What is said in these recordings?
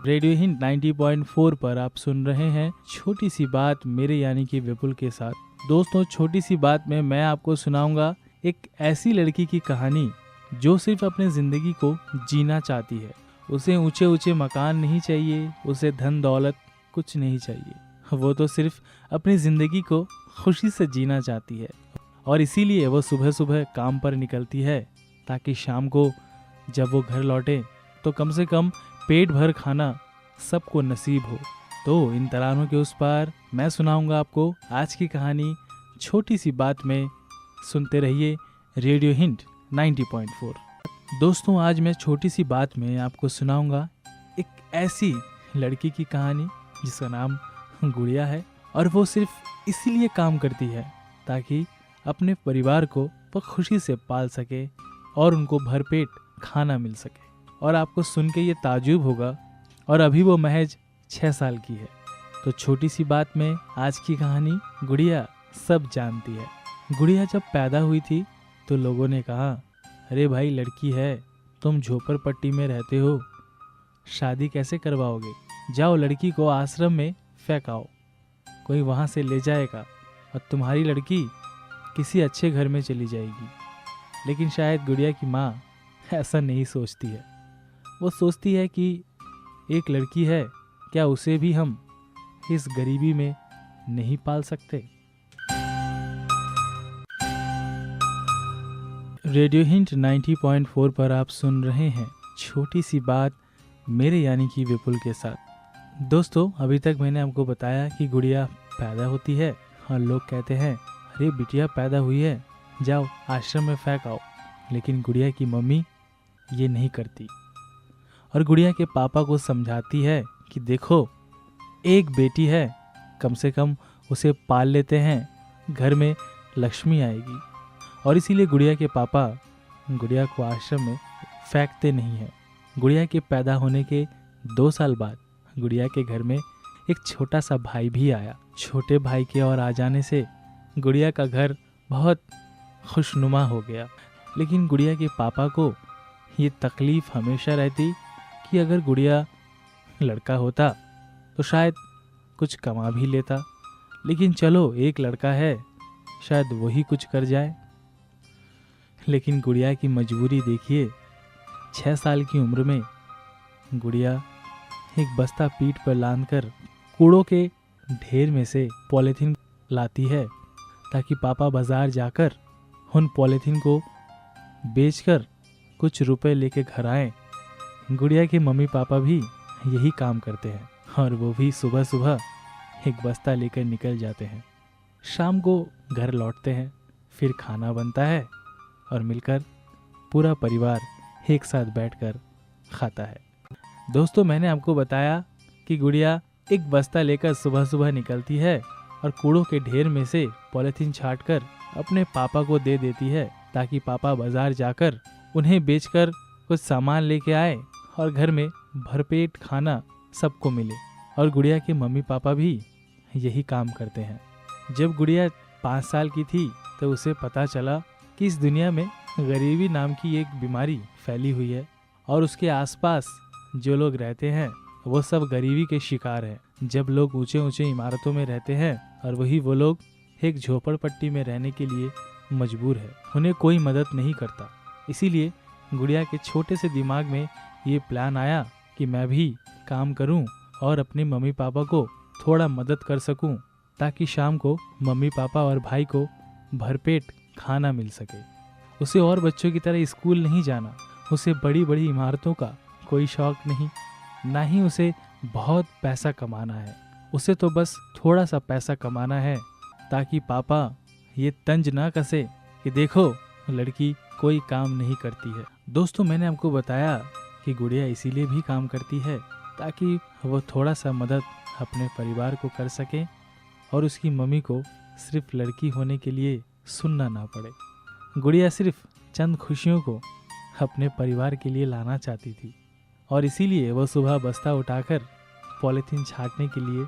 Radio hint 90.4 पर आप सुन रहे हैं छोटी सी बात मेरे यानी कि विपुल के साथ। दोस्तों, छोटी सी बात में मैं आपको सुनाऊंगा एक ऐसी लड़की की कहानी जो सिर्फ अपने जिंदगी को जीना चाहती है। उसे ऊंचे ऊंचे मकान नहीं चाहिए, उसे धन दौलत कुछ नहीं चाहिए। वो तो सिर्फ अपनी जिंदगी को खुशी से जीना चाहती है और इसीलिए वो सुबह सुबह काम पर निकलती है ताकि शाम को जब वो घर लौटे तो कम से कम पेट भर खाना सबको नसीब हो। तो इन तरानों के उस पार मैं सुनाऊंगा आपको आज की कहानी छोटी सी बात में। सुनते रहिए रेडियो हिंट 90.4। दोस्तों, आज मैं छोटी सी बात में आपको सुनाऊंगा एक ऐसी लड़की की कहानी जिसका नाम गुड़िया है और वो सिर्फ इसीलिए काम करती है ताकि अपने परिवार को वो खुशी से पाल सके और उनको भरपेट खाना मिल सके। और आपको सुन के ये ताजुब होगा, और अभी वो महज 6 साल की है। तो छोटी सी बात में आज की कहानी गुड़िया सब जानती है। गुड़िया जब पैदा हुई थी तो लोगों ने कहा, अरे भाई लड़की है, तुम झोपड़पट्टी में रहते हो, शादी कैसे करवाओगे? जाओ लड़की को आश्रम में फेंकाओ, कोई वहाँ से ले जाएगा और तुम्हारी लड़की किसी अच्छे घर में चली जाएगी। लेकिन शायद गुड़िया की माँ ऐसा नहीं सोचती है। वो सोचती है कि एक लड़की है, क्या उसे भी हम इस गरीबी में नहीं पाल सकते? रेडियो हिंट 90.4 पर आप सुन रहे हैं छोटी सी बात मेरे यानी कि विपुल के साथ। दोस्तों, अभी तक मैंने आपको बताया कि गुड़िया पैदा होती है और लोग कहते हैं, अरे बिटिया पैदा हुई है, जाओ आश्रम में फेंक आओ। लेकिन गुड़िया की मम्मी ये नहीं करती और गुड़िया के पापा को समझाती है कि देखो, एक बेटी है, कम से कम उसे पाल लेते हैं, घर में लक्ष्मी आएगी। और इसीलिए गुड़िया के पापा गुड़िया को आश्रम में फेंकते नहीं हैं। गुड़िया के पैदा होने के 2 साल बाद गुड़िया के घर में एक छोटा सा भाई भी आया। छोटे भाई के और आ जाने से गुड़िया का घर बहुत खुशनुमा हो गया। लेकिन गुड़िया के पापा को ये तकलीफ हमेशा रहती कि अगर गुड़िया लड़का होता तो शायद कुछ कमा भी लेता, लेकिन चलो एक लड़का है, शायद वही कुछ कर जाए। लेकिन गुड़िया की मजबूरी देखिए, 6 साल की उम्र में गुड़िया एक बस्ता पीठ पर लादकर कूड़ों के ढेर में से पॉलीथीन लाती है ताकि पापा बाजार जाकर उन पॉलीथीन को बेचकर कुछ रुपए लेके घर आए। गुड़िया के मम्मी पापा भी यही काम करते हैं और वो भी सुबह सुबह एक बस्ता लेकर निकल जाते हैं। शाम को घर लौटते हैं, फिर खाना बनता है और मिलकर पूरा परिवार एक साथ बैठकर खाता है। दोस्तों, मैंने आपको बताया कि गुड़िया एक बस्ता लेकर सुबह सुबह निकलती है और कूड़ों के ढेर में से पॉलीथीन छांटकर अपने पापा को दे देती है ताकि पापा बाजार जाकर उन्हें बेचकर कुछ सामान लेके आए और घर में भरपेट खाना सबको मिले। और गुड़िया के मम्मी पापा भी यही काम करते हैं। जब गुड़िया 5 साल की थी तो उसे पता चला कि इस दुनिया में गरीबी नाम की एक बीमारी फैली हुई है और उसके आसपास जो लोग रहते हैं वो सब गरीबी के शिकार हैं। जब लोग ऊंचे ऊंचे इमारतों में रहते हैं और वही वो लोग एक झोपड़पट्टी में रहने के लिए मजबूर है, उन्हें कोई मदद नहीं करता। इसीलिए गुड़िया के छोटे से दिमाग में ये प्लान आया कि मैं भी काम करूं और अपने मम्मी पापा को थोड़ा मदद कर सकूं ताकि शाम को मम्मी पापा और भाई को भरपेट खाना मिल सके। उसे और बच्चों की तरह स्कूल नहीं जाना, उसे बड़ी बड़ी इमारतों का कोई शौक नहीं, ना ही उसे बहुत पैसा कमाना है। उसे तो बस थोड़ा सा पैसा कमाना है ताकि पापा ये तंज ना कसे कि देखो लड़की कोई काम नहीं करती है। दोस्तों, मैंने आपको बताया कि गुड़िया इसीलिए भी काम करती है ताकि वो थोड़ा सा मदद अपने परिवार को कर सके और उसकी मम्मी को सिर्फ लड़की होने के लिए सुनना ना पड़े। गुड़िया सिर्फ चंद खुशियों को अपने परिवार के लिए लाना चाहती थी और इसीलिए वो सुबह बस्ता उठाकर पॉलीथीन छांटने के लिए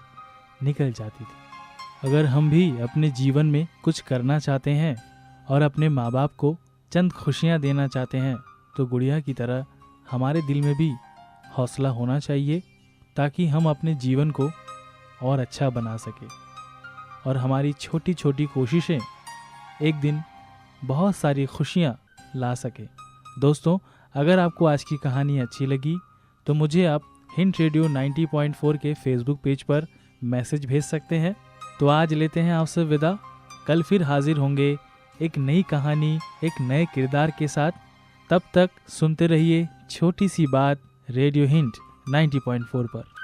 निकल जाती थी। अगर हम भी अपने जीवन में कुछ करना चाहते हैं और अपने माँ बाप को चंद खुशियाँ देना चाहते हैं तो गुड़िया की तरह हमारे दिल में भी हौसला होना चाहिए ताकि हम अपने जीवन को और अच्छा बना सके और हमारी छोटी छोटी कोशिशें एक दिन बहुत सारी खुशियाँ ला सके। दोस्तों, अगर आपको आज की कहानी अच्छी लगी तो मुझे आप हिंट रेडियो 90.4 के फेसबुक पेज पर मैसेज भेज सकते हैं। तो आज लेते हैं आपसे विदा। कल फिर हाजिर होंगे एक नई कहानी, एक नए किरदार के साथ। तब तक सुनते रहिए छोटी सी बात रेडियो हिंट 90.4 पर।